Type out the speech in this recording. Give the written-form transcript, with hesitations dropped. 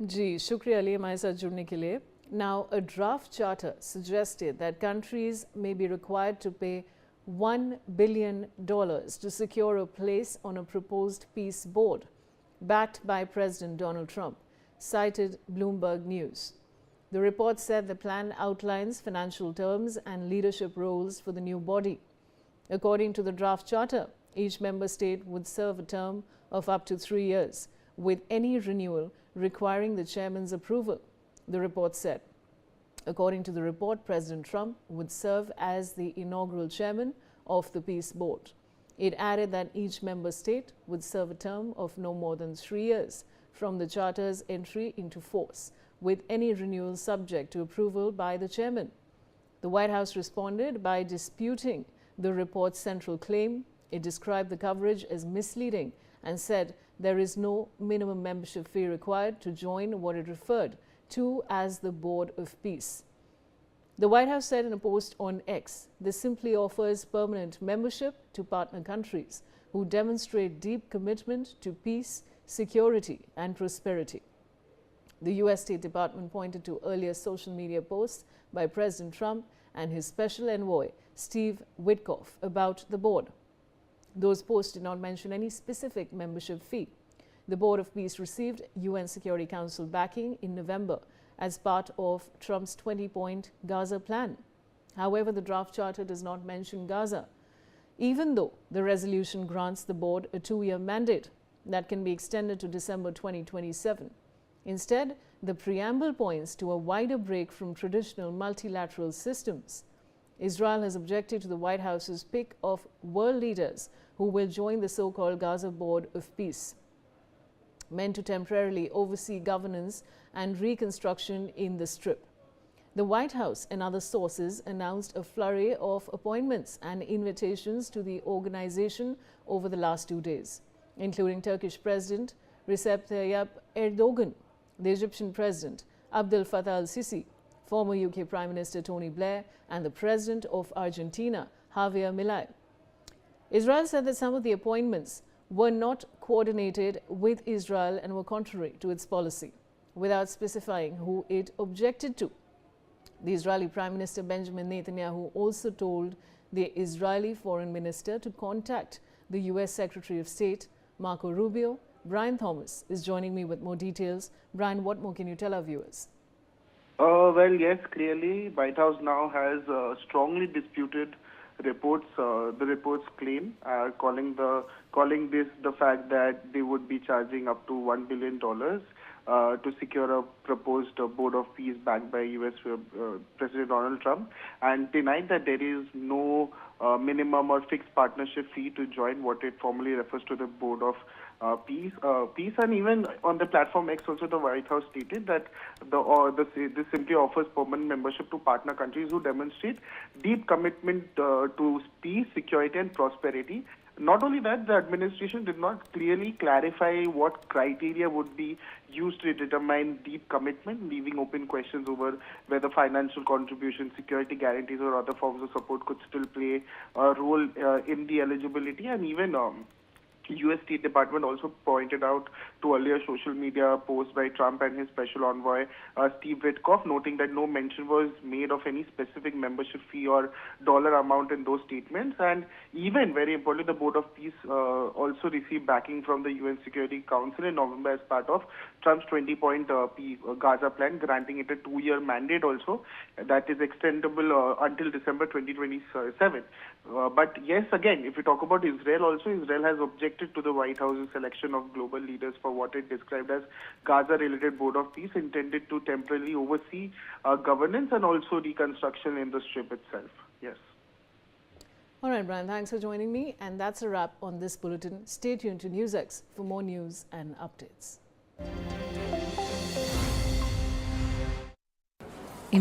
जी शुक्रिया अली हमारे साथ जुड़ने के लिए. Now, a draft charter suggested that countries may be required to pay $1 billion to secure a place on a proposed peace board, backed by President Donald Trump, cited Bloomberg News. The report said the plan outlines financial terms and leadership roles for the new body. According to the draft charter, each member state would serve a term of up to 3 years, with any renewal requiring the chairman's approval, the report said. According to the report, President Trump would serve as the inaugural chairman of the Peace Board. It added that each member state would serve a term of no more than 3 years from the charter's entry into force, with any renewal subject to approval by the chairman. The White House responded by disputing the report's central claim. It described the coverage as misleading and said there is no minimum membership fee required to join what it referred to as the Board of Peace. The White House said in a post on X, this simply offers permanent membership to partner countries who demonstrate deep commitment to peace, security and prosperity. The U.S. State Department pointed to earlier social media posts by President Trump and his special envoy, Steve Witkoff, about the board. Those posts did not mention any specific membership fee. The Board of Peace received UN Security Council backing in November as part of Trump's 20-point Gaza plan. However, the draft charter does not mention Gaza, even though the resolution grants the board a 2-year mandate that can be extended to December 2027. Instead, the preamble points to a wider break from traditional multilateral systems. Israel has objected to the White House's pick of world leaders who will join the so-called Gaza Board of Peace, meant to temporarily oversee governance and reconstruction in the Strip. The White House and other sources announced a flurry of appointments and invitations to the organization over the last 2 days, including Turkish President Recep Tayyip Erdogan, the Egyptian President Abdel Fattah al-Sisi, former UK Prime Minister Tony Blair, and the President of Argentina, Javier Milei. Israel said that some of the appointments were not coordinated with Israel and were contrary to its policy, without specifying who it objected to. The Israeli Prime Minister Benjamin Netanyahu also told the Israeli Foreign Minister to contact the US Secretary of State, Marco Rubio. Brian Thomas is joining me with more details. Brian, what more can you tell our viewers? Well, yes, clearly, White House now has strongly disputed reports. The reports claim, calling this the fact that they would be charging up to $1 billion to secure a proposed Board of Peace backed by U.S. President Donald Trump, and denied that there is no minimum or fixed partnership fee to join what it formally refers to the Board of Peace. And even on the platform X also, the White House stated that this simply offers permanent membership to partner countries who demonstrate deep commitment to peace, security and prosperity. Not only that, the administration did not clearly clarify what criteria would be used to determine deep commitment, leaving open questions over whether financial contributions, security guarantees or other forms of support could still play a role in the eligibility. And even U.S. State Department also pointed out to earlier social media posts by Trump and his special envoy, Steve Witkoff, noting that no mention was made of any specific membership fee or dollar amount in those statements. And even, very importantly, the Board of Peace also received backing from the UN Security Council in November as part of Trump's 20-point Gaza plan, granting it a 2-year mandate also that is extendable until December 2027. But yes, again, if we talk about Israel also, Israel has objected to the White House's selection of global leaders for what it described as Gaza-related Board of Peace, intended to temporarily oversee governance and also reconstruction in the Strip itself. Yes. All right, Brian, thanks for joining me. And that's a wrap on this bulletin. Stay tuned to NewsX for more news and updates.